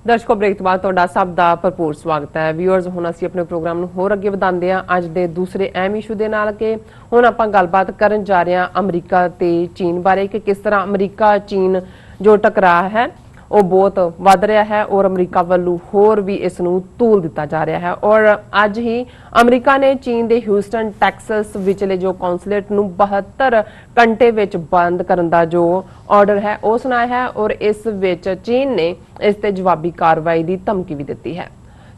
दर्शकों ब्रेक तो बाद तुहाडा सब दा भरपूर स्वागत है। व्यूअर्स हुण असीं अपने प्रोग्राम नूं होर अगे वधांदे हां अज दे दूसरे अहम इशू दे नाल कि हुण आपां गलबात करन जा रहे हां अमरीका ते चीन बारे कि किस तरह अमरीका चीन जो टकराਅ है वो बहुत वध रहा है और अमरीका वालों होर भी इस नूं धूल दिता जा रहा है। और अज ही अमरीका ने चीन दे ह्यूस्टन टैक्सस विचले जो कौंसलेट नूं 72 घंटे विच बंद करन दा जो ऑर्डर है वो सुनाया है और इस विच चीन ने इस ते जवाबी कार्रवाई की धमकी भी दी है।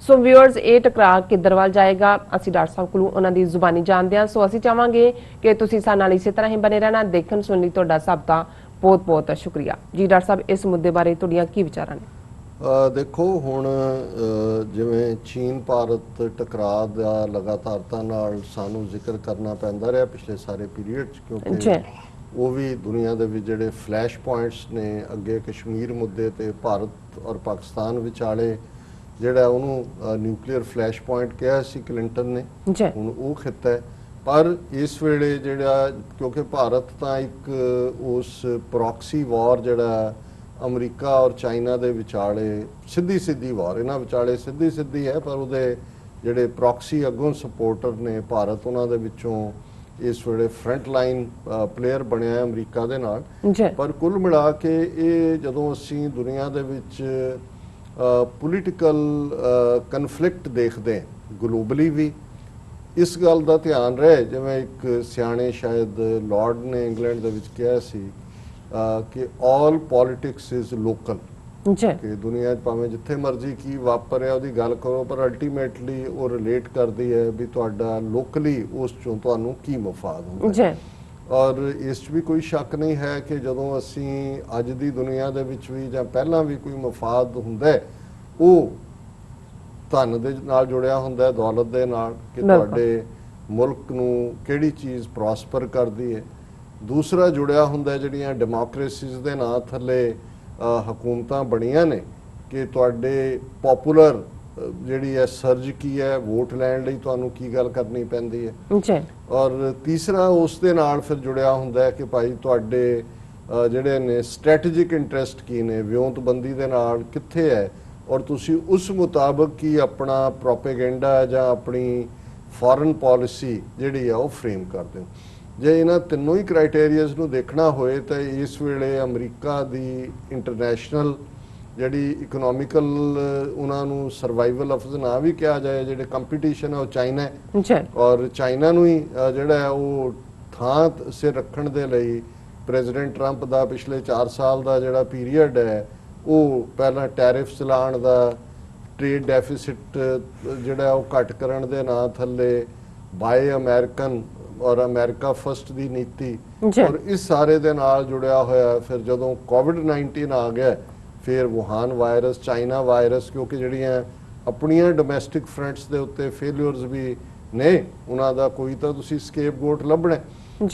सो व्यूअर्स ये टकराਅ किधर वाल जाएगा असीं डॉक्टर साहब कोलों उन्हां दी जुबानी जानते हैं। सो असीं चाहांगे कि तुसीं साडे नाल इसे तरह ही बने रहना। देखण सुणन लई तुहाडा सब दा बहुत बहुत शुक्रिया जी। डॉक्टर साहब इस मुद्दे बारे तुहाडीआं की विचारां ने? देखो हुण जिवें चीन भारत टकराਅ दा लगातारता नाल सानूं जिक्र करना पैंदा रहा पिछले सारे पीरीयड क्योंकि वो भी दुनिया दे विच जिहड़े फ्लैश पॉइंट्स ने अगे कश्मीर मुद्दे ते भारत और पाकिस्तान विचाले जिहड़ा उहनूं न्यूक्लीयर फ्लैश पॉइंट कहा सी क्लिंटन ने हुण वो खिता है। पर इस वेले जिहड़ा क्योंकि भारत तां एक उस प्रॉक्सी वॉर जिहड़ा अमरीका और चाइना दे विचाले सीधी सीधी वॉर इन्हां विचाले सीधी सीधी है पर उहदे जिहड़े प्रॉक्सी अगों सपोर्टर ने भारत उन्हां दे विचों इस वेले फ्रंट लाइन प्लेयर बनिया है अमरीका दे नाल। पर कुल मिला के ये जदों असीं दुनिया दे विच पोलीटिकल कन्फ्लिक्ट देखते हैं ग्लोबली भी इस गल का ध्यान रहे जिवें एक सियाणे शायद लॉर्ड ने इंग्लैंड दे विच कहा सी कि ऑल पॉलिटिक्स इज लोकल कि दुनिया भावें जिथे मर्जी की वापरिया उहदी गल करो पर अल्टीमेटली वो रिलेट करती है भी तुहाडा लोकली उस चों तुहानूं की मफाद हुंदा है। और इस भी कोई शक नहीं है कि जदों असीं अज दी दुनिया दे विच भी जां पहलां भी कोई मफाद हुंदा है वो धन दे नाल जुड़िया हुंदा है दौलत दे नाल कि तुहाडे मुल्क नूं किहड़ी चीज़ प्रॉस्पर करदी है। दूसरा जुड़िया हुंदा है जिहड़ियां डेमोक्रेसीज़ दे नां थल्ले हुकूमतां बणियां ने कि तुहाडे पॉपुलर जिहड़ी है सर्ज की है वोट लैण लई तुहानूं की गल करनी पैंदी है। और तीसरा उस दे नाल फिर जुड़िया हुंदा है कि भाई तुहाडे जिहड़े ने स्ट्रैटेजिक इंटरस्ट की ने विਉਂਤਬੰਦੀ दे नाल कित्थे है और तुसी उस मुताबिक ही अपना प्रोपेगेंडा जां अपनी फॉरन पॉलिसी जिहड़ी है वो फ्रेम करदे हो। जे इन्हां तिन्नों ही क्राइटेरियाज़ नूं देखना होए तो इस वेले अमरीका दी इंटरनेशनल जिहड़ी इकोनॉमिकल उन्होंने सर्वाइवल ऑफ द ना भी कहा जाए जिहड़े कंपीटीशन है वो चाइना है और चाइना नूं ही जिहड़ा है वो थां सिर रखण दे लई प्रेजिडेंट ट्रंप दा पिछले 4 साल दा जिहड़ा पीरीयड है वो पहला टैरिफ्स लाण दा ट्रेड डेफिसिट जिहड़ा वो घट करन दे नां थल्ले बाय अमेरिकन और अमेरिका फस्ट दी नीति और इस सारे दे नाल जुड़िया होया फिर जदों कोविड-19 आ गया फिर वुहान वायरस चाइना वायरस क्योंकि जिहड़ियां अपनियां डोमैसटिक फ्रंट्स दे उत्ते फेलियर्स भी ने उन्हां दा कोई तां तुसीं स्केप गोट लभणा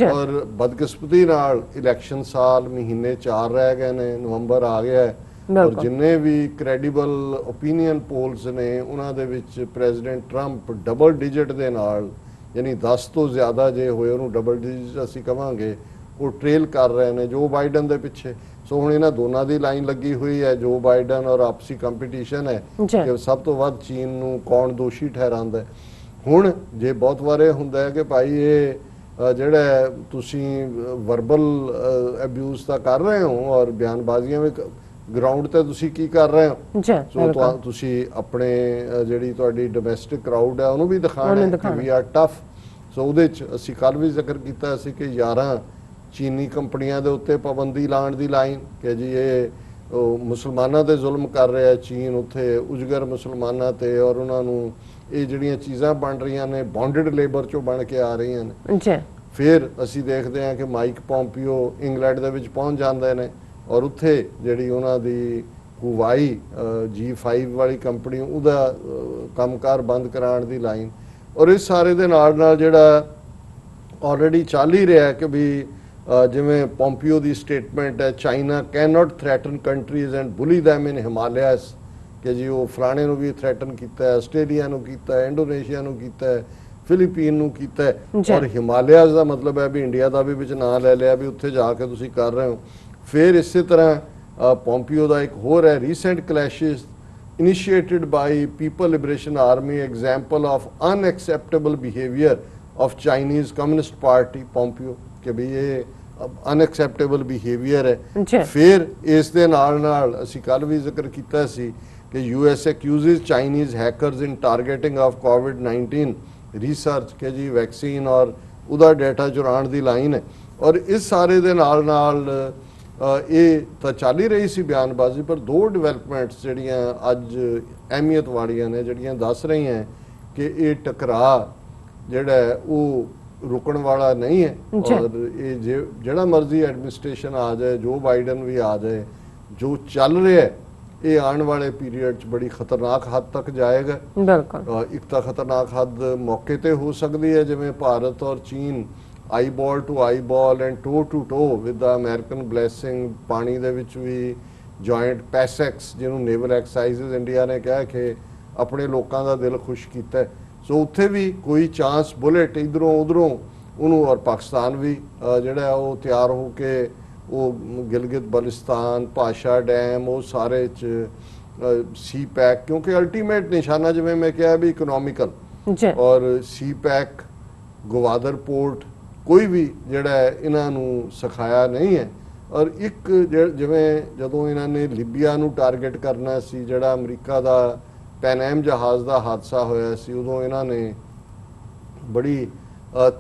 और बदकिस्मती नाल इलैक्शन साल महीने 4 रह गए ने नवंबर आ गया है और जिन्ने भी क्रेडिबल ओपीनियन पोल्स ने उन्हां दे विच प्रेजिडेंट ट्रंप डबल डिजिट दे नाल यानी 10 तो ज़्यादा जे होए उन्होंने डबल डिजिट असीं कहांगे वो ट्रेल कर रहे हैं जो बाइडन दे पिछे। सो हुण इन्हां दोनां दी लाइन लगी हुई है जो बाइडन और आपसी कंपीटीशन है कि सब तो वध चीन नूं कौन दोषी ठहरांदा है। हुण जे बहुत वारे हुंदा है कि भाई ये जिहड़ा तुसीं वर्बल अब्यूज़ तां कर रहे हो और बयानबाजियां भी ग्राउंड ते तुसीं की कर रहे हो सो तुसीं अपने जिहड़ी तुहाडी डोमैसटिक क्राउड है उहनूं भी दिखाना है कि वी आर टफ। सो उहदे च असीं कल भी जिक्र कीता सी कि 11 चीनी कंपनियां दे उत्ते पाबंदी लाण दी लाइन कि जी ये मुसलमानां ते जुल्म कर रहा है चीन उत्थे उजगर मुसलमानां ते और उन्हां नूं ये जिहड़ियां चीज़ां बन रहीआं ने बॉन्डेड लेबर चों बन के आ रहीआं ने। फिर असीं देखदे हां कि माइक पॉम्पियो इंग्लैंड दे विच पहुंच जांदे ने और उत्थे जिहड़ी उन्हां दी हुवाई G5 वाली कंपनी उहदा कामकार बंद कराउण दी लाइन और इस सारे दे नाल नाल जिहड़ा ऑलरेडी चल ही रहा है कि भी जिवें पॉम्पियो दी स्टेटमेंट है China can not threaten countries and bully them in Himalayas कि जी वो फलाणे नूं भी थ्रैटन कीता है आस्ट्रेलिया नूं कीता है इंडोनेशिया नूं कीता है फिलीपीन नूं कीता है और हिमालयास का मतलब है भी इंडिया का भी विच नां लै लिया भी उत्थे जाके तुसीं कर रहे हो। फिर इस तरह पॉम्पियो का एक होर है recent क्लैशिज initiated by People Liberation Army, example of unacceptable behavior of Chinese Communist Party, Pompeo, ਕਿ ਵੀ ਇਹ unacceptable behavior ਜੀ। ਹੈ। ਫਿਰ ਇਸ ਦੇ ਨਾਲ ਅਸੀਂ ਕੱਲ ਵੀ ਜ਼ਿਕਰ ਕੀਤਾ ਸੀ ਕਿ US accuses Chinese hackers in targeting of COVID-19 research ਕਿ ਜੀ ਵੈਕਸੀਨ ਔਰ ਉਹਦਾ ਡਾਟਾ ਚੁਰਾਉਣ ਦੀ ਲਾਈਨ ਹੈ। ਔਰ ਇਸ ਸਾਰੇ ਦੇ ਨਾਲ ਇਹ ਤਾਂ ਚੱਲ ਹੀ ਰਹੀ ਸੀ ਬਿਆਨਬਾਜ਼ੀ, ਪਰ ਦੋ ਡਿਵੈਲਪਮੈਂਟਸ ਜਿਹੜੀਆਂ ਅੱਜ ਅਹਿਮੀਅਤ ਵਾਲੀਆਂ ਨੇ, ਜਿਹੜੀਆਂ ਦੱਸ ਰਹੀਆਂ ਕਿ ਇਹ ਟਕਰਾਅ ਜਿਹੜਾ ਉਹ ਰੁਕਣ ਵਾਲਾ ਨਹੀਂ ਹੈ। ਔਰ ਇਹ ਜਿਹੜਾ ਮਰਜ਼ੀ ਐਡਮਿਨਿਸਟ੍ਰੇਸ਼ਨ ਆ ਜਾਏ, ਜੋ ਬਾਈਡਨ ਵੀ ਆ ਜਾਏ, ਜੋ ਚੱਲ ਰਿਹਾ ਹੈ ਇਹ ਆਉਣ ਵਾਲੇ ਪੀਰੀਅਡ 'ਚ ਬੜੀ ਖਤਰਨਾਕ ਹੱਦ ਤੱਕ ਜਾਏਗਾ। ਬਿਲਕੁਲ। ਇੱਕ ਤਾਂ ਖਤਰਨਾਕ ਹੱਦ ਮੌਕੇ ਤੇ ਹੋ ਸਕਦੀ ਹੈ, ਜਿਵੇਂ ਭਾਰਤ ਔਰ ਚੀਨ eyeball to eyeball and toe to toe with the American blessing, ਪਾਣੀ ਦੇ ਵਿੱਚ ਵੀ ਜੁਆਇੰਟ ਪੈਸੈਕਸ ਜਿਹਨੂੰ ਨੇਵਲ ਐਕਸਰਸਾਈਜ਼ਸ ਇੰਡੀਆ ਨੇ ਕਿਹਾ ਕਿ ਆਪਣੇ ਲੋਕਾਂ ਦਾ ਦਿਲ ਖੁਸ਼ ਕੀਤਾ। ਸੋ ਉੱਥੇ ਵੀ ਕੋਈ ਚਾਂਸ ਬੁਲੇਟ ਇਧਰੋਂ ਉਧਰੋਂ ਉਹਨੂੰ, ਔਰ ਪਾਕਿਸਤਾਨ ਵੀ ਜਿਹੜਾ ਉਹ ਤਿਆਰ ਹੋ ਕੇ ਉਹ ਗਿਲਗਿਤ ਬਲਿਸਤਾਨ, ਭਾਸ਼ਾ ਡੈਮ, ਉਹ ਸਾਰੇ 'ਚ ਸੀ ਪੈਕ, ਕਿਉਂਕਿ ਅਲਟੀਮੇਟ ਨਿਸ਼ਾਨਾ ਜਿਵੇਂ ਮੈਂ ਕਿਹਾ ਵੀ ਇਕਨੋਮਿਕਲ, ਔਰ ਸੀ ਪੈਕ, ਗਵਾਦਰ ਪੋਰਟ, ਕੋਈ ਵੀ ਜਿਹੜਾ ਇਹਨਾਂ ਨੂੰ ਸਿਖਾਇਆ ਨਹੀਂ ਹੈ। ਔਰ ਇੱਕ ਜਿਵੇਂ ਜਦੋਂ ਇਹਨਾਂ ਨੇ ਲਿਬੀਆ ਨੂੰ ਟਾਰਗੇਟ ਕਰਨਾ ਸੀ, ਜਿਹੜਾ ਅਮਰੀਕਾ ਦਾ ਪੈਨਐਮ ਜਹਾਜ਼ ਦਾ ਹਾਦਸਾ ਹੋਇਆ ਸੀ, ਉਦੋਂ ਇਹਨਾਂ ਨੇ ਬੜੀ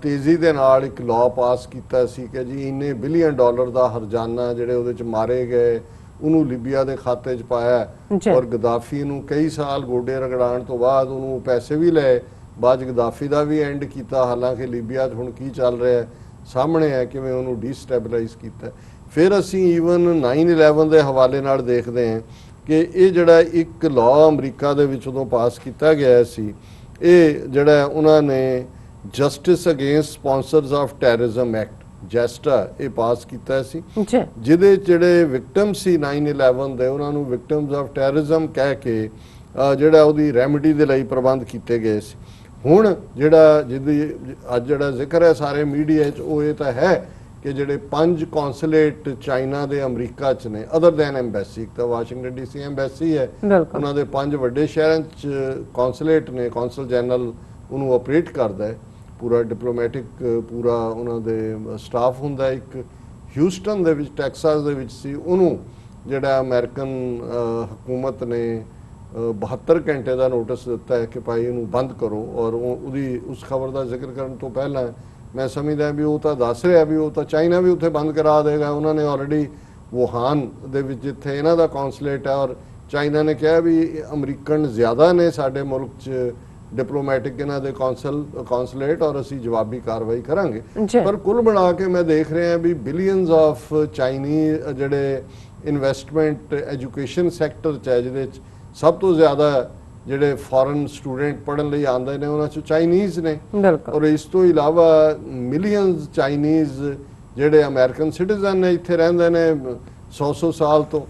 ਤੇਜ਼ੀ ਦੇ ਨਾਲ ਇੱਕ ਲਾਅ ਪਾਸ ਕੀਤਾ ਸੀ ਕਿ ਜੀ ਇੰਨੇ ਬਿਲੀਅਨ ਡਾਲਰ ਦਾ ਹਰਜਾਨਾ ਜਿਹੜੇ ਉਹਦੇ 'ਚ ਮਾਰੇ ਗਏ ਉਹਨੂੰ ਲਿਬੀਆ ਦੇ ਖਾਤੇ 'ਚ ਪਾਇਆ। ਔਰ ਗਦਾਫੀ ਨੂੰ ਕਈ ਸਾਲ ਗੋਡੇ ਰਗੜਾਉਣ ਤੋਂ ਬਾਅਦ ਉਹਨੂੰ ਪੈਸੇ ਵੀ ਲਏ, ਬਾਅਦ 'ਚ ਗਦਾਫੀ ਦਾ ਵੀ ਐਂਡ ਕੀਤਾ। ਹਾਲਾਂਕਿ ਲਿਬੀਆ 'ਚ ਹੁਣ ਕੀ ਚੱਲ ਰਿਹਾ ਸਾਹਮਣੇ ਹੈ, ਕਿਵੇਂ ਉਹਨੂੰ ਡੀਸਟੈਬਲਾਈਜ਼ ਕੀਤਾ। ਫਿਰ ਅਸੀਂ ਈਵਨ 9/11 ਦੇ ਹਵਾਲੇ ਨਾਲ ਦੇਖਦੇ ਹਾਂ ਕਿ ਇਹ ਜਿਹੜਾ ਇੱਕ ਲਾਅ ਅਮਰੀਕਾ ਦੇ ਵਿੱਚ ਉਦੋਂ ਪਾਸ ਕੀਤਾ ਗਿਆ ਸੀ, ਇਹ ਜਿਹੜਾ ਉਹਨਾਂ ਨੇ Justice Against Sponsors of Terrorism Act, JASTA, ਇਹ ਪਾਸ ਕੀਤਾ ਸੀ, ਜਿਹਦੇ ਜਿਹੜੇ ਵਿਕਟਮ ਸੀ 9/11 ਦੇ, ਉਹਨਾਂ ਨੂੰ ਵਿਕਟਮਸ ਆਫ ਟੈਰਰਿਜ਼ਮ ਕਹਿ ਕੇ ਜਿਹੜਾ ਉਹਦੀ ਰੈਮਡੀ ਦੇ ਲਈ ਪ੍ਰਬੰਧ ਕੀਤੇ ਗਏ ਸੀ। ਹੁਣ ਜਿਹਦੀ ਅੱਜ ਜਿਹੜਾ ਜ਼ਿਕਰ ਹੈ ਸਾਰੇ ਮੀਡੀਆ 'ਚ, ਉਹ ਇਹ ਤਾਂ ਹੈ ਕਿ ਜਿਹੜੇ 5 ਕੌਂਸੂਲੇਟ ਚਾਈਨਾ ਦੇ ਅਮਰੀਕਾ 'ਚ ਨੇ, ਅਦਰ ਦੈਨ ਐਮਬੈਸੀ, ਇੱਕ ਤਾਂ ਵਾਸ਼ਿੰਗਟਨ ਡੀਸੀ ਐਮਬੈਸੀ ਹੈ, ਉਹਨਾਂ ਦੇ 5 ਵੱਡੇ ਸ਼ਹਿਰਾਂ 'ਚ ਕੌਂਸੂਲੇਟ ਨੇ, ਕੌਂਸਲ ਜਨਰਲ ਉਹਨੂੰ ਆਪਰੇਟ ਕਰਦਾ ਹੈ, ਪੂਰਾ ਡਿਪਲੋਮੈਟਿਕ ਪੂਰਾ ਉਹਨਾਂ ਦੇ ਸਟਾਫ ਹੁੰਦਾ। ਇੱਕ ਹਿਊਸਟਨ ਦੇ ਵਿੱਚ, ਟੈਕਸਾਸ ਦੇ ਵਿੱਚ ਸੀ, ਉਹਨੂੰ ਜਿਹੜਾ ਅਮਰੀਕਨ ਹਕੂਮਤ ਨੇ 72 ਘੰਟੇ ਦਾ ਨੋਟਿਸ ਦਿੱਤਾ ਹੈ ਕਿ ਭਾਈ ਇਹਨੂੰ ਬੰਦ ਕਰੋ। ਔਰ ਉਹਦੀ ਉਸ ਖਬਰ ਦਾ ਜ਼ਿਕਰ ਕਰਨ ਤੋਂ ਪਹਿਲਾਂ ਮੈਂ ਸਮਝਦਾ ਵੀ ਉਹ ਤਾਂ ਦੱਸ ਰਿਹਾ ਵੀ ਉਹ ਤਾਂ ਚਾਈਨਾ ਵੀ ਉੱਥੇ ਬੰਦ ਕਰਾ ਦੇਗਾ। ਉਹਨਾਂ ਨੇ ਆਲਰੇਡੀ ਵੁਹਾਨ ਦੇ ਵਿੱਚ ਜਿੱਥੇ ਇਹਨਾਂ ਦਾ ਕੌਂਸੂਲੇਟ ਹੈ, ਔਰ ਚਾਈਨਾ ਨੇ ਕਿਹਾ ਵੀ ਅਮਰੀਕਨ ਜ਼ਿਆਦਾ ਨੇ ਸਾਡੇ ਮੁਲਕ 'ਚ ਡਿਪਲੋਮੈਟਿਕ ਇਹਨਾਂ ਦੇ ਕੌਂਸੂਲੇਟ, ਔਰ ਅਸੀਂ ਜਵਾਬੀ ਕਾਰਵਾਈ ਕਰਾਂਗੇ। ਪਰ ਕੁੱਲ ਬਣਾ ਕੇ ਮੈਂ ਦੇਖ ਰਿਹਾ ਵੀ ਬਿਲੀਅਨਸ ਆਫ ਚਾਈਨੀਜ਼ ਜਿਹੜੇ ਇਨਵੈਸਟਮੈਂਟ ਐਜੂਕੇਸ਼ਨ ਸੈਕਟਰ 'ਚ ਹੈ, ਜਿਹਦੇ 'ਚ ਸਭ ਤੋਂ ਜ਼ਿਆਦਾ ਜਿਹੜੇ ਫੋਰਨ ਸਟੂਡੈਂਟ ਪੜ੍ਹਨ ਲਈ ਆਉਂਦੇ ਨੇ ਉਹਨਾਂ 'ਚ ਚਾਈਨੀਜ਼ ਨੇ। ਔਰ ਇਸ ਤੋਂ ਇਲਾਵਾ ਮਿਲੀਅਨਸ ਚਾਈਨੀਜ਼ ਜਿਹੜੇ ਅਮਰੀਕਨ ਸਿਟੀਜ਼ਨ ਨੇ, ਇੱਥੇ ਰਹਿੰਦੇ ਨੇ 100 ਸਾਲ ਤੋਂ।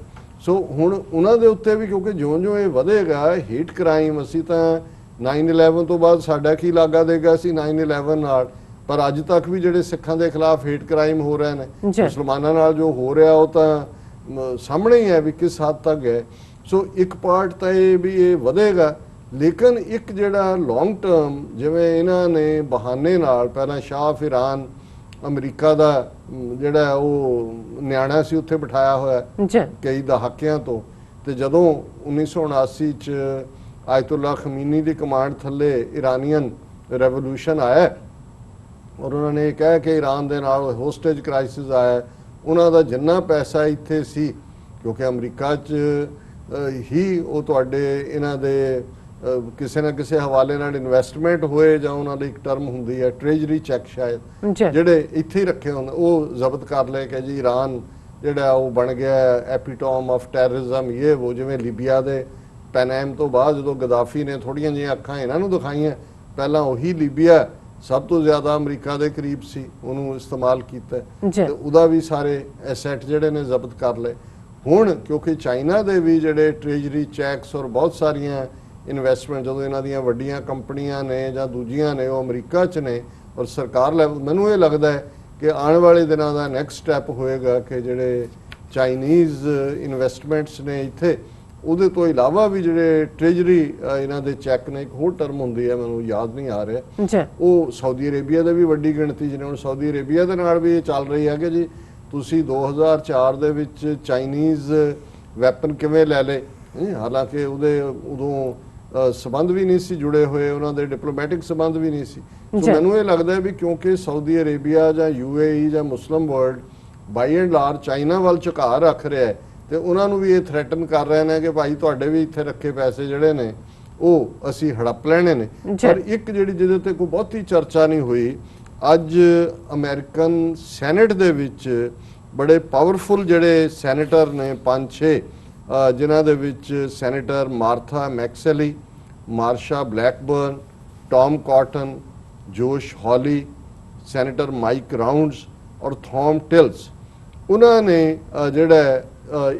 ਸੋ ਹੁਣ ਉਹਨਾਂ ਦੇ ਉੱਤੇ ਵੀ, ਕਿਉਂਕਿ ਜਿਉਂ-ਜਿਉਂ ਇਹ ਵਧੇਗਾ ਹੀਟ ਕ੍ਰਾਈਮ, ਅਸੀਂ ਤਾਂ 9/11 ਤੋਂ ਬਾਅਦ ਸਾਡਾ ਕੀ ਲਾਗਾ ਦੇਗਾ ਸੀ 9/11 ਨਾਲ, ਪਰ ਅੱਜ ਤੱਕ ਵੀ ਜਿਹੜੇ ਸਿੱਖਾਂ ਦੇ ਖਿਲਾਫ ਹੀਟ ਕ੍ਰਾਈਮ ਹੋ ਰਹੇ ਨੇ, ਮੁਸਲਮਾਨਾਂ ਨਾਲ ਜੋ ਹੋ ਰਿਹਾ ਉਹ ਤਾਂ ਸਾਹਮਣੇ ਹੀ ਹੈ ਵੀ ਕਿਸ ਹੱਦ ਤੱਕ ਹੈ। ਸੋ ਇੱਕ ਪਾਰਟ ਤਾਂ ਇਹ ਵੀ ਇਹ ਵਧੇਗਾ, ਲੇਕਿਨ ਇੱਕ ਜਿਹੜਾ ਲੌਂਗ ਟਰਮ, ਜਿਵੇਂ ਇਹਨਾਂ ਨੇ ਬਹਾਨੇ ਨਾਲ ਪਹਿਲਾਂ ਸ਼ਾਹ ਆਫ ਇਰਾਨ ਅਮਰੀਕਾ ਦਾ ਜਿਹੜਾ ਉਹ ਨਿਆਣਾ ਸੀ ਉੱਥੇ ਬਿਠਾਇਆ ਹੋਇਆ ਕਈ ਦਹਾਕਿਆਂ ਤੋਂ, ਤੇ ਜਦੋਂ 1979 'ਚ ਆਇਤੁੱਲਾ ਖਮੀਨੀ ਦੀ ਕਮਾਂਡ ਥੱਲੇ ਇਰਾਨੀਅਨ ਰੈਵੋਲੂਸ਼ਨ ਆਇਆ, ਔਰ ਉਹਨਾਂ ਨੇ ਇਹ ਕਿਹਾ ਕਿ ਇਰਾਨ ਦੇ ਨਾਲ ਹੋਸਟੇਜ ਕ੍ਰਾਈਸਿਸ ਆਇਆ, ਉਹਨਾਂ ਦਾ ਜਿੰਨਾ ਪੈਸਾ ਇੱਥੇ ਸੀ, ਕਿਉਂਕਿ ਅਮਰੀਕਾ 'ਚ ਹੀ ਉਹ ਤੁਹਾਡੇ ਇਹਨਾਂ ਦੇ ਕਿਸੇ ਨਾ ਕਿਸੇ ਹਵਾਲੇ ਨਾਲ ਇਨਵੈਸਟਮੈਂਟ ਹੋਏ, ਜਾਂ ਉਹਨਾਂ ਦੀ ਇੱਕ ਟਰਮ ਹੁੰਦੀ ਹੈ ਟ੍ਰੇਜਰੀ ਚੈੱਕ, ਸ਼ਾਇਦ ਜਿਹੜੇ ਇੱਥੇ ਹੀ ਰੱਖੇ ਹੁੰਦੇ, ਉਹ ਜ਼ਬਤ ਕਰ ਲਏ ਕਿ ਜੀ ਇਰਾਨ ਜਿਹੜਾ ਉਹ ਬਣ ਗਿਆ ਐਪੀਟੋਮ ਆਫ ਟੈਰਰਿਜ਼ਮ, ਇਹ ਉਹ ਜਿਵੇਂ ਲੀਬੀਆ ਦੇ ਪੈਨਐਮ ਤੋਂ ਬਾਅਦ ਜਦੋਂ ਗਦਾਫੀ ਨੇ ਥੋੜੀਆਂ ਜਿਹੀਆਂ ਅੱਖਾਂ ਇਹਨਾਂ ਨੂੰ ਦਿਖਾਈਆਂ, ਪਹਿਲਾਂ ਉਹੀ ਲੀਬੀਆ ਸਭ ਤੋਂ ਜ਼ਿਆਦਾ ਅਮਰੀਕਾ ਦੇ ਕਰੀਬ ਸੀ, ਉਹਨੂੰ ਇਸਤੇਮਾਲ ਕੀਤਾ ਤੇ ਉਹਦਾ ਵੀ ਸਾਰੇ ਐਸੈਟ ਜਿਹੜੇ ਨੇ ਜ਼ਬਤ ਕਰ ਲਏ। ਹੁਣ ਕਿਉਂਕਿ ਚਾਈਨਾ ਦੇ ਵੀ ਜਿਹੜੇ ਟ੍ਰੇਜਰੀ ਚੈਕਸ ਔਰ ਬਹੁਤ ਸਾਰੀਆਂ ਇਨਵੈਸਟਮੈਂਟ, ਜਦੋਂ ਇਹਨਾਂ ਦੀਆਂ ਵੱਡੀਆਂ ਕੰਪਨੀਆਂ ਨੇ ਜਾਂ ਦੂਜੀਆਂ ਨੇ ਉਹ ਅਮਰੀਕਾ 'ਚ ਨੇ, ਔਰ ਸਰਕਾਰ ਲੈਵਲ, ਮੈਨੂੰ ਇਹ ਲੱਗਦਾ ਹੈ ਕਿ ਆਉਣ ਵਾਲੇ ਦਿਨਾਂ ਦਾ ਨੈਕਸਟ ਸਟੈਪ ਹੋਏਗਾ ਕਿ ਜਿਹੜੇ ਚਾਈਨੀਜ਼ ਇਨਵੈਸਟਮੈਂਟਸ ਨੇ ਇੱਥੇ, ਉਹਦੇ ਤੋਂ ਇਲਾਵਾ ਵੀ ਜਿਹੜੇ ਟ੍ਰੇਜਰੀ ਇਹਨਾਂ ਦੇ ਚੈੱਕ ਨੇ, ਇੱਕ ਹੋਰ ਟਰਮ ਹੁੰਦੀ ਹੈ ਮੈਨੂੰ ਯਾਦ ਨਹੀਂ ਆ ਰਿਹਾ ਜੀ, ਉਹ ਸਾਊਦੀ ਅਰੇਬੀਆ ਦੇ ਵੀ ਵੱਡੀ ਗਿਣਤੀ ਜਿਹਨੇ ਹੁਣ ਸਾਊਦੀ ਅਰੇਬੀਆ ਦੇ ਨਾਲ ਵੀ ਇਹ ਚੱਲ ਰਹੀ ਹੈ ਕਿ ਜੀ ਤੁਸੀਂ 2004 ਦੇ ਵਿੱਚ ਚਾਈਨੀਜ਼ ਵੈਪਨ ਕਿਵੇਂ ਲੈ ਲਏ, ਹਾਲਾਂਕਿ ਉਹਦੇ ਉਦੋਂ ਸਬੰਧ ਵੀ ਨਹੀਂ ਸੀ ਜੁੜੇ ਹੋਏ, ਉਹਨਾਂ ਦੇ ਡਿਪਲੋਮੈਟਿਕ ਸਬੰਧ ਵੀ ਨਹੀਂ ਸੀ। ਸੋ ਮੈਨੂੰ ਇਹ ਲੱਗਦਾ ਹੈ ਵੀ ਕਿਉਂਕਿ ਸਾਊਦੀ ਅਰੇਬੀਆ ਜਾਂ UAE ਜਾਂ Muslim world by and large China ਵੱਲ ਝੁਕਾਅ ਰੱਖ ਰਿਹਾ ਹੈ ਤੇ ਉਹਨਾਂ ਨੂੰ ਵੀ ਇਹ ਥ੍ਰੈਟਨ ਕਰ ਰਹੇ ਨੇ ਕਿ ਭਾਈ ਤੁਹਾਡੇ ਵੀ ਇੱਥੇ ਰੱਖੇ ਪੈਸੇ ਜਿਹੜੇ ਨੇ ਉਹ ਅਸੀਂ ਹੜੱਪ ਲੈਣੇ ਨੇ। ਪਰ ਇੱਕ ਜਿਹੜੀ ਜਿਹਦੇ ਤੇ ਕੋਈ ਬਹੁਤੀ ਚਰਚਾ ਨਹੀਂ ਹੋਈ, ਅੱਜ ਅਮਰੀਕਨ ਸੈਨੇਟ ਦੇ ਵਿੱਚ ਬੜੇ ਪਾਵਰਫੁਲ ਜਿਹੜੇ ਸੈਨੇਟਰ ਨੇ 5-6 ਜਿਨ੍ਹਾਂ ਦੇ ਵਿੱਚ senator Martha ਮੈਕਸੈਲੀ, ਮਾਰਸ਼ਾ Blackburn, Tom cotton, ਜੋਸ਼ ਹੌਲੀ, ਸੈਨੇਟਰ ਮਾਈਕ ਰਾਉਂਡਸ ਔਰ ਥੌਮ ਟਿਲਸ, ਉਹਨਾਂ ਨੇ ਜਿਹੜਾ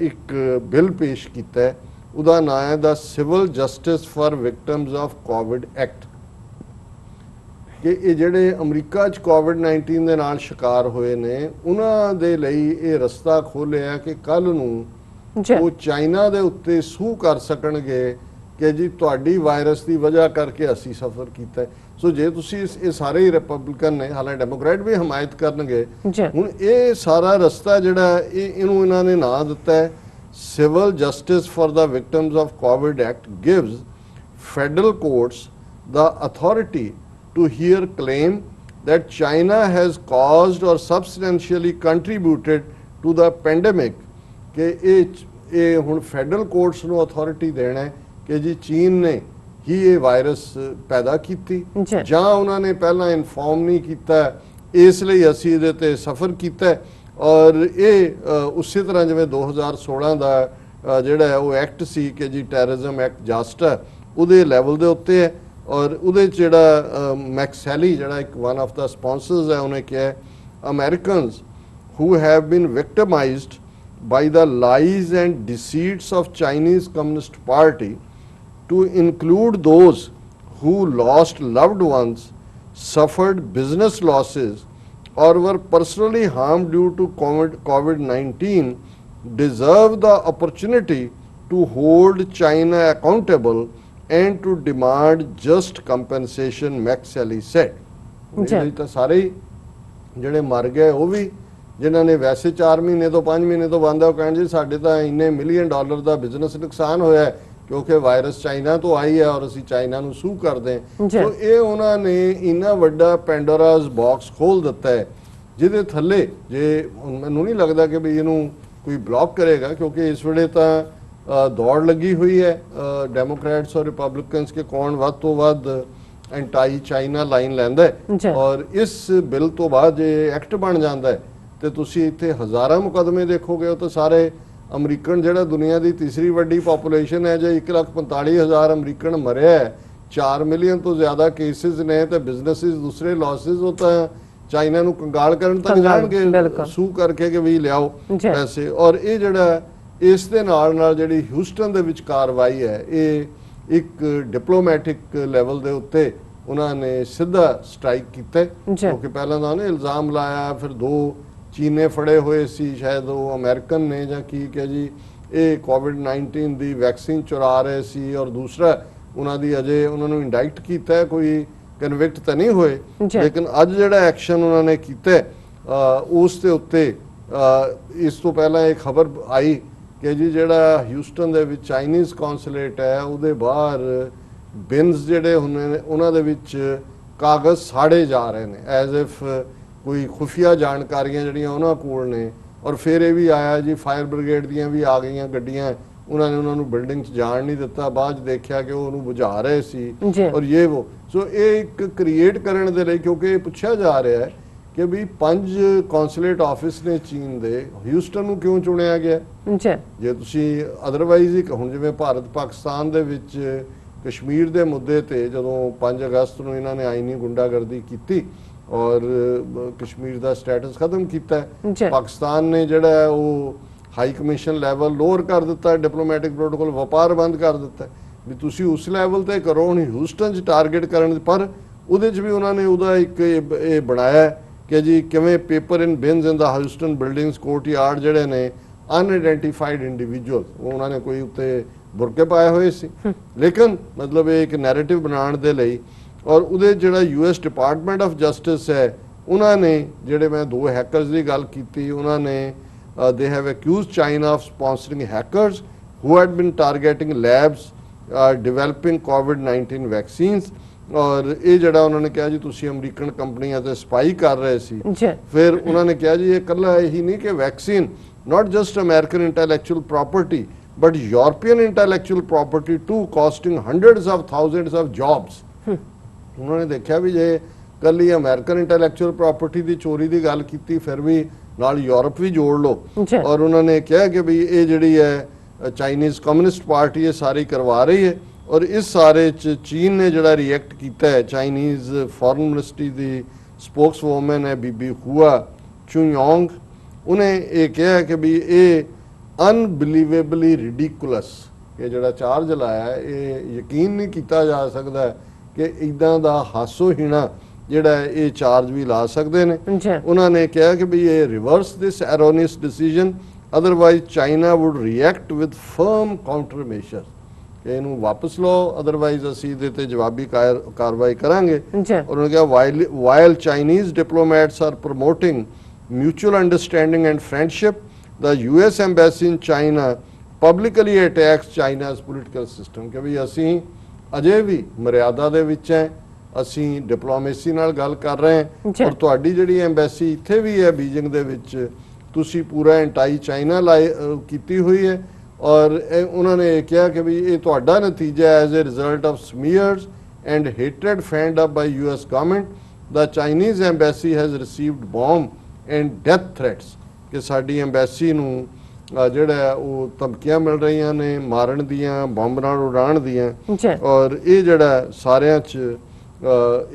ਇੱਕ ਬਿੱਲ ਪੇਸ਼ ਕੀਤਾ ਹੈ, ਉਹਦਾ ਨਾਮ ਹੈ the Civil Justice for Victims of COVID Act, ਕਿ ਇਹ ਜਿਹੜੇ ਅਮਰੀਕਾ 'ਚ ਕੋਵਿਡ-19 ਦੇ ਨਾਲ ਸ਼ਿਕਾਰ ਹੋਏ ਨੇ ਉਹਨਾਂ ਦੇ ਲਈ ਇਹ ਰਸਤਾ ਖੋਲ੍ਹਿਆ ਕਿ ਕੱਲ ਨੂੰ ਉਹ ਚਾਈਨਾ ਦੇ ਉੱਤੇ ਸੂਹ ਕਰ ਸਕਣਗੇ ਕਿ ਜੀ ਤੁਹਾਡੀ ਵਾਇਰਸ ਦੀ ਵਜ੍ਹਾ ਕਰਕੇ ਅਸੀਂ ਸਫਰ ਕੀਤਾ। ਸੋ ਜੇ ਤੁਸੀਂ ਇਹ ਸਾਰੇ ਹੀ ਰਿਪਬਲਿਕਨ ਨੇ, ਹਾਲਾਂਕਿ ਡੈਮੋਕ੍ਰੇਟ ਵੀ ਹਮਾਇਤ ਕਰਨਗੇ, ਹੁਣ ਇਹ ਸਾਰਾ ਰਸਤਾ ਜਿਹੜਾ ਇਹਨੂੰ ਇਹਨਾਂ ਨੇ ਨਾਂ ਦਿੱਤਾ ਹੈ civil Justice for the victims of COVID act gives federal courts the authority to hear claim that China has caused or substantially contributed to the pandemic, ਕਿ ਇਹ ਹੁਣ ਫੈਡਰਲ ਕੋਰਟਸ ਨੂੰ ਅਥਾਰਟੀ ਦੇਣਾ ਹੈ ਕਿ ਜੀ ਚੀਨ ਨੇ ਹੀ ਇਹ ਵਾਇਰਸ ਪੈਦਾ ਕੀਤੀ ਜਾਂ ਉਹਨਾਂ ਨੇ ਪਹਿਲਾਂ ਇਨਫੋਰਮ ਨਹੀਂ ਕੀਤਾ ਇਸ ਲਈ ਅਸੀਂ ਇਹਦੇ ਤੇ ਸਫਰ ਕੀਤਾ। ਔਰ ਇਹ ਉਸੇ ਤਰ੍ਹਾਂ ਜਿਵੇਂ 2016 ਦਾ ਜਿਹੜਾ ਹੈ ਉਹ ਐਕਟ ਸੀ ਕਿ ਜੀ ਟੈਰਰਿਜ਼ਮ ਐਕਟ ਜਸਟ ਹੈ ਉਹਦੇ ਲੈਵਲ ਦੇ ਉੱਤੇ ਹੈ। ਔਰ ਉਹਦੇ ਜਿਹੜਾ ਮੈਕਸੈਲੀ ਜਿਹੜਾ ਇੱਕ ਵਨ ਆਫ ਦਾ ਸਪਾਂਸਰਸ ਹੈ ਉਹਨੇ ਕਿਹਾ Americans who have been victimized by the lies and deceits of Chinese Communist Party, to include those who lost loved ones, suffered business losses or were personally harmed due to COVID-19, deserve the opportunity to hold China accountable and to demand just compensation, Maxelli said. ਇਹ ਤਾਂ ਸਾਰੇ ਜਿਹੜੇ ਮਰ ਗਏ ਉਹ ਵੀ ਜਿਨ੍ਹਾਂ ਨੇ ਵੈਸੇ 4 ਮਹੀਨੇ ਤੋਂ 5 ਮਹੀਨੇ ਤੋਂ ਬੰਦ ਹੈ, ਉਹ ਕਹਿਣ ਜੀ ਸਾਡੇ ਤਾਂ ਇੰਨੇ $1 ਮਿਲੀਅਨ ਦਾ ਬਿਜ਼ਨਸ ਨੁਕਸਾਨ ਹੋਇਆ ਕਿਉਂਕਿ ਵਾਇਰਸ ਚਾਈਨਾ ਤੋਂ ਆਈ ਹੈ ਔਰ ਅਸੀਂ ਚਾਈਨਾ ਨੂੰ ਸੂ ਕਰਦੇ ਹਾਂ। ਸੋ ਇਹ ਉਹਨਾਂ ਨੇ ਇੰਨਾ ਵੱਡਾ ਪੈਂਡੋਰਾਸ ਬਾਕਸ ਖੋਲ ਦਿੱਤਾ ਹੈ ਜਿਹਦੇ ਥੱਲੇ ਜੇ ਮੈਨੂੰ ਨਹੀਂ ਲੱਗਦਾ ਕਿ ਵੀ ਇਹਨੂੰ ਕੋਈ ਬਲੌਕ ਕਰੇਗਾ, ਕਿਉਂਕਿ ਇਸ ਵੇਲੇ ਤਾਂ ਦੌੜ ਲੱਗੀ ਹੋਈ ਹੈ ਡੈਮੋਕ੍ਰੈਟਸ ਔਰ ਰਿਪਬਲਿਕਨਸ ਕੇ ਕੌਣ ਵੱਧ ਤੋਂ ਵੱਧ ਐਂਟਾਈ ਚਾਈਨਾ ਲਾਈਨ ਲੈਂਦਾ ਹੈ। ਔਰ ਇਸ ਬਿੱਲ ਤੋਂ ਬਾਅਦ ਜੇ ਐਕਟ ਬਣ ਜਾਂਦਾ ਹੈ ਤੇ ਤੁਸੀਂ ਇੱਥੇ ਹਜ਼ਾਰਾਂ ਮੁਕਦਮੇ ਦੇਖੋਗੇ, ਉਹ ਤਾਂ ਸਾਰੇ ਅਮਰੀਕਨ ਜਿਹੜਾ ਦੁਨੀਆ ਦੀ ਤੀਸਰੀ ਵੱਡੀ ਪੋਪੂਲੇਸ਼ਨ ਹੈ, ਜੇ 1,45,000 ਅਮਰੀਕਨ ਮਰਿਆ ਹੈ, 4 ਮਿਲੀਅਨ ਤੋਂ ਜ਼ਿਆਦਾ ਕੇਸਿਸ ਨੇ ਤੇ ਬਿਜ਼ਨਸਿਸ ਦੂਸਰੇ ਲਾਸਿਸ, ਉਹ ਤਾਂ ਚਾਈਨਾ ਨੂੰ ਕੰਗਾਲ ਕਰਨ ਤੱਕ ਜਾਣਗੇ ਸੂ ਕਰਕੇ ਕਿ ਵੀ ਲਿਆਓ ਪੈਸੇ। ਔਰ ਇਹ ਜਿਹੜਾ ਇਸ ਦੇ ਨਾਲ ਨਾਲ ਜਿਹੜੀ ਹਿਊਸਟਨ ਦੇ ਵਿੱਚ ਕਾਰਵਾਈ ਹੈ ਇਹ ਇੱਕ ਡਿਪਲੋਮੈਟਿਕ ਲੈਵਲ ਦੇ ਉੱਤੇ ਉਹਨਾਂ ਨੇ ਸਿੱਧਾ ਸਟ੍ਰਾਈਕ ਕੀਤਾ, ਕਿਉਂਕਿ ਪਹਿਲਾਂ ਤਾਂ ਉਹਨੇ ਇਲਜ਼ਾਮ ਲਾਇਆ, ਫਿਰ 2 ਚੀਨੇ ਫੜੇ ਹੋਏ ਸੀ, ਸ਼ਾਇਦ ਉਹ ਅਮਰੀਕਨ ਨੇ ਜਾਂ ਕੀ ਕਿ ਜੀ ਇਹ ਕੋਵਿਡ-19 ਦੀ ਵੈਕਸੀਨ ਚੁਰਾ ਰਹੇ ਸੀ, ਔਰ ਦੂਸਰਾ ਉਹਨਾਂ ਦੀ ਅਜੇ ਉਹਨਾਂ ਨੂੰ ਇੰਡਾਈਕਟ ਕੀਤਾ, ਕੋਈ ਕਨਵਿਕਟ ਤਾਂ ਨਹੀਂ ਹੋਏ, ਲੇਕਿਨ ਅੱਜ ਜਿਹੜਾ ਐਕਸ਼ਨ ਉਹਨਾਂ ਨੇ ਕੀਤਾ ਉਸ ਦੇ ਉੱਤੇ ਇਸ ਤੋਂ ਪਹਿਲਾਂ ਇਹ ਖਬਰ ਆਈ ਕਿ ਜੀ ਜਿਹੜਾ ਹਿਊਸਟਨ ਦੇ ਵਿੱਚ ਚਾਈਨੀਜ਼ ਕੌਂਸੂਲੇਟ ਹੈ ਉਹਦੇ ਬਾਹਰ ਬਿਨਸ ਜਿਹੜੇ ਹੁੰਦੇ ਨੇ ਉਹਨਾਂ ਦੇ ਵਿੱਚ ਕਾਗਜ਼ ਸਾੜੇ ਜਾ ਰਹੇ ਨੇ ਐਜ਼ ਇਫ ਕੋਈ ਖੁਫੀਆ ਜਾਣਕਾਰੀਆਂ ਜਿਹੜੀਆਂ ਉਹਨਾਂ ਕੋਲ ਨੇ। ਔਰ ਫਿਰ ਇਹ ਵੀ ਆਇਆ ਜੀ ਫਾਇਰ ਬ੍ਰਿਗੇਡ ਦੀਆਂ ਵੀ ਆ ਗਈਆਂ ਗੱਡੀਆਂ, ਉਹਨਾਂ ਨੇ ਉਹਨਾਂ ਨੂੰ ਬਿਲਡਿੰਗ 'ਚ ਜਾਣ ਨਹੀਂ ਦਿੱਤਾ, ਬਾਅਦ 'ਚ ਦੇਖਿਆ ਕਿ ਉਹ ਉਹਨੂੰ ਬੁਝਾ ਰਹੇ ਸੀ ਔਰ ਇਹ ਉਹ। ਸੋ ਇਹ ਇੱਕ ਕ੍ਰੀਏਟ ਕਰਨ ਦੇ ਲਈ, ਕਿਉਂਕਿ ਇਹ ਪੁੱਛਿਆ ਜਾ ਰਿਹਾ ਹੈ ਕਿ ਵੀ 5 ਕੌਂਸੂਲੇਟ ਆਫਿਸ ਨੇ ਚੀਨ ਦੇ, ਹਿਊਸਟਨ ਨੂੰ ਕਿਉਂ ਚੁਣਿਆ ਗਿਆ? ਜੇ ਤੁਸੀਂ ਅਦਰਵਾਈਜ਼ ਹੀ ਹੁਣ ਜਿਵੇਂ ਭਾਰਤ ਪਾਕਿਸਤਾਨ ਦੇ ਵਿੱਚ ਕਸ਼ਮੀਰ ਦੇ ਮੁੱਦੇ ਤੇ ਜਦੋਂ 5 ਅਗਸਤ ਨੂੰ ਇਹਨਾਂ ਨੇ ਆਈਨੀ ਗੁੰਡਾਗਰਦੀ ਕੀਤੀ ਔਰ ਕਸ਼ਮੀਰ ਦਾ ਸਟੇਟਸ ਖਤਮ ਕੀਤਾ, ਪਾਕਿਸਤਾਨ ਨੇ ਜਿਹੜਾ ਉਹ ਹਾਈ ਕਮਿਸ਼ਨ ਲੈਵਲ ਲੋਅਰ ਕਰ ਦਿੱਤਾ, ਡਿਪਲੋਮੈਟਿਕ ਪ੍ਰੋਟੋਕੋਲ, ਵਪਾਰ ਬੰਦ ਕਰ ਦਿੱਤਾ ਵੀ ਤੁਸੀਂ ਉਸ ਲੈਵਲ ਤੇ ਕਰੋ। ਹੁਣ ਹਿਊਸਟਨ 'ਚ ਟਾਰਗੇਟ ਕਰਨ, ਪਰ ਉਹਦੇ 'ਚ ਵੀ ਉਹਨਾਂ ਨੇ ਉਹਦਾ ਇੱਕ ਇਹ ਬਣਾਇਆ ਕਿ ਜੀ ਕਿਵੇਂ ਪੇਪਰ ਇਨ ਬਿਨਸ ਇਨ ਦਾ ਹਿਊਸਟਨ ਬਿਲਡਿੰਗਸ ਕੋਰਟਯਾਰਡ ਜਿਹੜੇ ਨੇ ਅਨਆਇਡੈਂਟੀਫਾਈਡ ਇੰਡੀਵਿਜੂਅਲ, ਉਹਨਾਂ ਨੇ ਕੋਈ ਉੱਤੇ ਬੁਰਕੇ ਪਾਏ ਹੋਏ ਸੀ ਲੇਕਿਨ ਮਤਲਬ ਇਹ ਇੱਕ ਨੈਰੇਟਿਵ ਬਣਾਉਣ ਦੇ ਲਈ ਔਰ ਉਹਦੇ ਜਿਹੜਾ ਯੂਐਸ ਡਿਪਾਰਟਮੈਂਟ ਆਫ ਜਸਟਿਸ ਹੈ ਉਹਨਾਂ ਨੇ ਜਿਹੜੇ ਮੈਂ ਦੋ ਹੈਕਰਸ ਦੀ ਗੱਲ ਕੀਤੀ ਉਹਨਾਂ ਨੇ they have accused China of sponsoring hackers who had been targeting labs developing COVID-19 vaccines ਔਰ ਇਹ ਜਿਹੜਾ ਉਹਨਾਂ ਨੇ ਕਿਹਾ ਜੀ ਤੁਸੀਂ ਅਮਰੀਕਨ ਕੰਪਨੀਆਂ ਤੇ ਸਪਾਈ ਕਰ ਰਹੇ ਸੀ ਫਿਰ ਉਹਨਾਂ ਨੇ ਕਿਹਾ ਜੀ ਇਹ ਇਕੱਲਾ ਇਹੀ ਨਹੀਂ ਕਿ vaccine not just American intellectual property but European intellectual property too costing hundreds of thousands of jobs ਉਹਨਾਂ ਨੇ ਦੇਖਿਆ ਵੀ ਜੇ ਕੱਲੀ ਅਮਰੀਕਨ ਇੰਟੈਲੈਕਚੁਅਲ ਪ੍ਰਾਪਰਟੀ ਦੀ ਚੋਰੀ ਦੀ ਗੱਲ ਕੀਤੀ ਫਿਰ ਵੀ ਨਾਲ ਯੂਰਪ ਵੀ ਜੋੜ ਲਓ ਔਰ ਉਹਨਾਂ ਨੇ ਕਿਹਾ ਕਿ ਵੀ ਇਹ ਜਿਹੜੀ ਹੈ ਚਾਈਨੀਜ਼ ਕਮਿਊਨਿਸਟ ਪਾਰਟੀ ਇਹ ਸਾਰੀ ਕਰਵਾ ਰਹੀ ਹੈ ਔਰ ਇਸ ਸਾਰੇ ਚ ਚੀਨ ਨੇ ਜਿਹੜਾ ਰਿਐਕਟ ਕੀਤਾ ਹੈ ਚਾਈਨੀਜ਼ ਫੋਰਨ ਮਿਨਿਸਟਰੀ ਦੀ ਸਪੋਕਸਵੂਮਨ ਹੈ ਬੀਬੀ ਹੁਆ ਚੁਯੋਂਗ ਉਹਨੇ ਇਹ ਕਿਹਾ ਕਿ ਵੀ ਇਹ ਅਨਬਿਲੀਵੇਬਲੀ ਰਿਡੀਕੁਲਸ ਇਹ ਜਿਹੜਾ ਚਾਰਜ ਲਾਇਆ ਇਹ ਯਕੀਨ ਨਹੀਂ ਕੀਤਾ ਜਾ ਸਕਦਾ ਕਿ ਇਦਾਂ ਦਾ ਹਾਸੋਹੀਣਾ ਜਿਹੜਾ ਇਹ ਚਾਰਜ ਵੀ ਲਾ ਸਕਦੇ ਨੇ ਉਹਨਾਂ ਨੇ ਕਿਹਾ ਕਿ ਵੀ ਇਹ reverse this erroneous decision otherwise China would react with firm counter measure ਇਹਨੂੰ ਵਾਪਸ ਲਓ ਅਦਰਵਾਈਜ਼ ਅਸੀਂ ਇਹਦੇ ਤੇ ਜਵਾਬੀ ਕਾਰਵਾਈ ਕਰਾਂਗੇ ਉਹਨਾਂ ਨੇ ਕਿਹਾ while Chinese diplomats are promoting mutual understanding and friendship the US embassy in China publicly attacks China's political system ਕਿ ਵੀ ਅਸੀਂ ਅਜੇ ਵੀ ਮਰਿਆਦਾ ਦੇ ਵਿੱਚ ਹੈ ਅਸੀਂ ਡਿਪਲੋਮੇਸੀ ਨਾਲ ਗੱਲ ਕਰ ਰਹੇ ਹਾਂ ਔਰ ਤੁਹਾਡੀ ਜਿਹੜੀ ਐਮਬੈਸੀ ਇੱਥੇ ਵੀ ਹੈ ਬੀਜਿੰਗ ਦੇ ਵਿੱਚ ਤੁਸੀਂ ਪੂਰਾ ਐਂਟਾਈ ਚਾਈਨਾ ਕੀਤੀ ਹੋਈ ਹੈ ਔਰ ਉਹਨਾਂ ਨੇ ਕਿਹਾ ਕਿ ਵੀ ਇਹ ਤੁਹਾਡਾ ਨਤੀਜਾ as a result of smears and hatred fanned up by US government the Chinese embassy has received bomb and death threats ਕਿ ਸਾਡੀ ਐਮਬੈਸੀ ਨੂੰ ਜਿਹੜਾ ਉਹ ਧਮਕੀਆਂ ਮਿਲ ਰਹੀਆਂ ਨੇ ਮਾਰਨ ਦੀਆਂ ਬੰਬ ਨਾਲ ਉਡਾਉਣ ਦੀਆਂ ਔਰ ਇਹ ਜਿਹੜਾ ਸਾਰਿਆਂ 'ਚ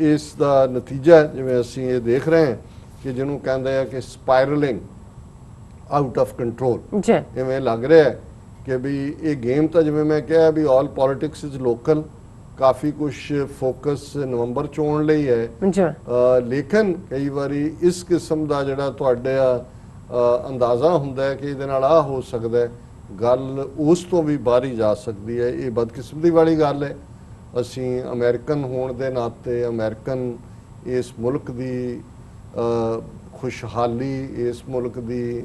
ਇਸ ਦਾ ਨਤੀਜਾ ਜਿਵੇਂ ਅਸੀਂ ਇਹ ਦੇਖ ਰਹੇ ਹਾਂ ਕਿ ਜਿਹਨੂੰ ਕਹਿੰਦੇ ਆ ਕਿ ਸਪਾਇਰਲਿੰਗ ਆਊਟ ਆਫ ਕੰਟਰੋਲ ਇਵੇਂ ਲੱਗ ਰਿਹਾ ਕਿ ਵੀ ਇਹ ਗੇਮ ਤਾਂ ਜਿਵੇਂ ਮੈਂ ਕਿਹਾ ਵੀ ਆਲ ਪੋਲਿਟਿਕਸ ਇਜ਼ ਲੋਕਲ ਕਾਫੀ ਕੁਝ ਫੋਕਸ ਨਵੰਬਰ ਚੋਣ ਲਈ ਹੈ ਲੇਕਿਨ ਕਈ ਵਾਰੀ ਇਸ ਕਿਸਮ ਦਾ ਜਿਹੜਾ ਤੁਹਾਡਾ ਅੰਦਾਜ਼ਾ ਹੁੰਦਾ ਹੈ ਕਿ ਇਹਦੇ ਨਾਲ ਆ ਹੋ ਸਕਦਾ ਹੈ ਗੱਲ ਉਸ ਤੋਂ ਵੀ ਬਾਹਰੀ ਜਾ ਸਕਦੀ ਹੈ ਇਹ ਬਦਕਿਸਮਤੀ ਵਾਲੀ ਗੱਲ ਹੈ ਅਸੀਂ ਅਮਰੀਕਨ ਹੋਣ ਦੇ ਨਾਤੇ ਅਮਰੀਕਨ ਇਸ ਮੁਲਕ ਦੀ ਖੁਸ਼ਹਾਲੀ ਇਸ ਮੁਲਕ ਦੀ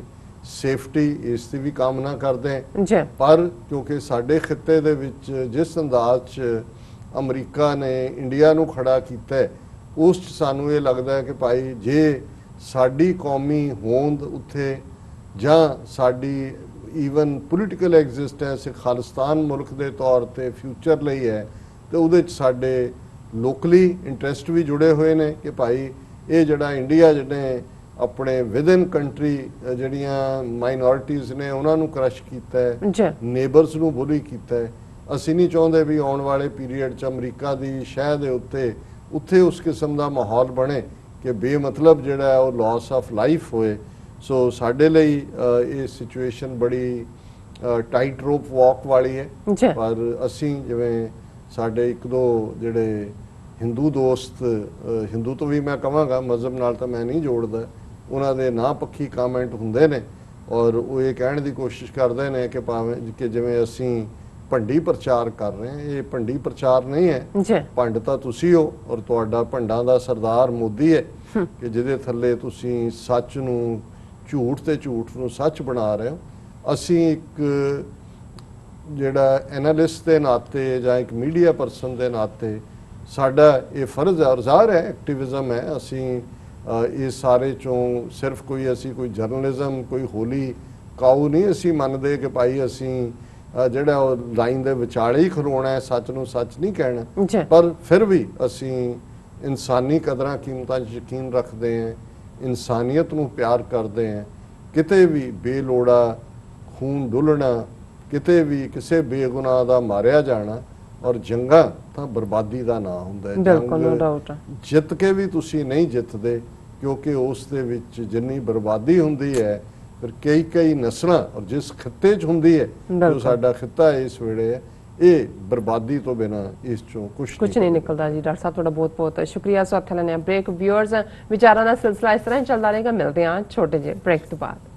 ਸੇਫਟੀ ਇਸ ਦੀ ਵੀ ਕਾਮਨਾ ਕਰਦੇ ਹਾਂ ਪਰ ਕਿਉਂਕਿ ਸਾਡੇ ਖਿੱਤੇ ਦੇ ਵਿੱਚ ਜਿਸ ਅੰਦਾਜ਼ 'ਚ ਅਮਰੀਕਾ ਨੇ ਇੰਡੀਆ ਨੂੰ ਖੜਾ ਕੀਤਾ ਹੈ ਉਸ 'ਚ ਸਾਨੂੰ ਇਹ ਲੱਗਦਾ ਹੈ ਕਿ ਭਾਈ ਜੇ ਸਾਡੀ ਕੌਮੀ ਹੋਂਦ ਉੱਥੇ ਜਾਂ ਸਾਡੀ ਈਵਨ ਪੋਲੀਟੀਕਲ ਐਗਜ਼ਿਸਟੈਂਸ ਖਾਲਿਸਤਾਨ ਮੁਲਕ ਦੇ ਤੌਰ ਤੇ ਫਿਊਚਰ ਲਈ ਹੈ ਤੇ ਉਹਦੇ 'ਚ ਸਾਡੇ ਲੋਕਲੀ ਇੰਟਰਸਟ ਵੀ ਜੁੜੇ ਹੋਏ ਨੇ ਕਿ ਭਾਈ ਇਹ ਜਿਹੜਾ ਇੰਡੀਆ ਜਿਹੜੇ ਆਪਣੇ ਵਿਦਨ ਕੰਟਰੀ ਜਿਹੜੀਆਂ ਮਾਈਨੋਰਿਟੀਜ਼ ਨੇ ਉਹਨਾਂ ਨੂੰ ਕ੍ਰਸ਼ ਕੀਤਾ ਹੈ ਨੇਬਰਸ ਨੂੰ ਬੁਲੀ ਕੀਤਾ ਹੈ ਅਸੀਂ ਨਹੀਂ ਚਾਹੁੰਦੇ ਵੀ ਆਉਣ ਵਾਲੇ ਪੀਰੀਅਡ 'ਚ ਅਮਰੀਕਾ ਦੀ ਸ਼ਹਿ ਦੇ ਉੱਥੇ ਉਸ ਕਿਸਮ ਦਾ ਮਾਹੌਲ ਬਣੇ ਕਿ ਬੇਮਤਲਬ ਜਿਹੜਾ ਉਹ ਲਾਸ ਆਫ ਲਾਈਫ ਹੋਏ ਸੋ ਸਾਡੇ ਲਈ ਇਹ ਸਿਚੁਏਸ਼ਨ ਬੜੀ ਟਾਈਟ ਰੋਪ ਵਾਕ ਵਾਲੀ ਹੈ ਪਰ ਅਸੀਂ ਜਿਵੇਂ ਸਾਡੇ ਇੱਕ ਦੋ ਜਿਹੜੇ ਹਿੰਦੂ ਦੋਸਤ ਹਿੰਦੂ ਤੋਂ ਵੀ ਮੈਂ ਕਹਾਂਗਾ ਮਜ਼ਹਬ ਨਾਲ ਤਾਂ ਮੈਂ ਨਹੀਂ ਜੋੜਦਾ ਉਹਨਾਂ ਦੇ ਨਾ ਪੱਖੀ ਕਮੈਂਟ ਹੁੰਦੇ ਨੇ ਔਰ ਉਹ ਇਹ ਕਹਿਣ ਦੀ ਕੋਸ਼ਿਸ਼ ਕਰਦੇ ਨੇ ਕਿ ਭਾਵੇਂ ਕਿ ਜਿਵੇਂ ਅਸੀਂ ਭੰਡੀ ਪ੍ਰਚਾਰ ਕਰ ਰਹੇ ਹਾਂ ਇਹ ਭੰਡੀ ਪ੍ਰਚਾਰ ਨਹੀਂ ਹੈ ਭੰਡ ਤਾਂ ਤੁਸੀਂ ਹੋ ਔਰ ਤੁਹਾਡਾ ਭੰਡਾਂ ਦਾ ਸਰਦਾਰ ਮੋਦੀ ਹੈ ਕਿ ਜਿਹਦੇ ਥੱਲੇ ਤੁਸੀਂ ਸੱਚ ਨੂੰ ਝੂਠ ਤੇ ਝੂਠ ਨੂੰ ਸੱਚ ਬਣਾ ਰਹੇ ਹੋ ਅਸੀਂ ਇੱਕ ਜਿਹੜਾ ਐਨਾਲਿਸਟ ਦੇ ਨਾਤੇ ਜਾਂ ਇੱਕ ਮੀਡੀਆ ਪਰਸਨ ਦੇ ਨਾਤੇ ਸਾਡਾ ਇਹ ਫਰਜ਼ ਹੈ ਔਰ ਜ਼ਾਹਰ ਹੈ ਐਕਟਿਵਿਜ਼ਮ ਹੈ ਅਸੀਂ ਇਸ ਸਾਰੇ ਚੋਂ ਸਿਰਫ ਅਸੀਂ ਕੋਈ ਜਰਨਲਿਜ਼ਮ ਕੋਈ ਹੋਲੀ ਕਾਊ ਨਹੀਂ ਅਸੀਂ ਮੰਨਦੇ ਕਿ ਭਾਈ ਅਸੀਂ ਜਿਹੜਾ ਉਹ ਲਾਈਨ ਦੇ ਵਿਚਾਲੇ ਹੀ ਖਲੋਣਾ ਹੈ ਸੱਚ ਨੂੰ ਸੱਚ ਨਹੀਂ ਕਹਿਣਾ ਪਰ ਫਿਰ ਵੀ ਅਸੀਂ ਇਨਸਾਨੀ ਕਦਰਾਂ ਕੀਮਤਾਂ 'ਚ ਯਕੀਨ ਰੱਖਦੇ ਹਾਂ ਇਨਸਾਨੀਅਤ ਨੂੰ ਪਿਆਰ ਕਰਦੇ ਹਾਂ ਕਿਤੇ ਵੀ ਬੇਲੋੜਾ ਖੂਨ ਡੁੱਲਣਾ ਕਿਤੇ ਵੀ ਕਿਸੇ ਬੇਗੁਨਾਹ ਦਾ ਮਾਰਿਆ ਜਾਣਾ ਔਰ ਜੰਗਾਂ ਤਾਂ ਬਰਬਾਦੀ ਦਾ ਨਾਂ ਹੁੰਦਾ ਹੈ ਜੰਗ ਜਿੱਤ ਕੇ ਵੀ ਤੁਸੀਂ ਨਹੀਂ ਜਿੱਤਦੇ ਕਿਉਂਕਿ ਉਸ ਦੇ ਵਿੱਚ ਜਿੰਨੀ ਬਰਬਾਦੀ ਹੁੰਦੀ ਹੈ ਫਿਰ ਕਈ ਨਸਲਾਂ ਔਰ ਜਿਸ ਖਿੱਤੇ 'ਚ ਹੁੰਦੀ ਹੈ ਜੋ ਸਾਡਾ ਖਿੱਤਾ ਇਸ ਵੇਲੇ ਇਹ ਬਰਬਾਦੀ ਤੋਂ ਬਿਨਾ ਇਸ ਚੋਂ ਕੁਝ ਨਹੀਂ ਨਿਕਲਦਾ ਜੀ ਡਾਕਟਰ ਸਾਹਿਬ ਤੁਹਾਡਾ ਬਹੁਤ ਬਹੁਤ ਸ਼ੁਕਰੀਆ ਸੋ ਇੱਥੇ ਲੈਣੇ ਬ੍ਰੇਕ ਵਿਊਅਰਸ ਵਿਚਾਰਾਂ ਦਾ ਸਿਲਸਿਲਾ ਇਸ ਤਰ੍ਹਾਂ ਹੀ ਚੱਲਦਾ ਰਹੇਗਾ ਮਿਲਦੇ ਹਾਂ ਛੋਟੇ ਜਿਹੇ ਬ੍ਰੇਕ ਤੋਂ ਬਾਅਦ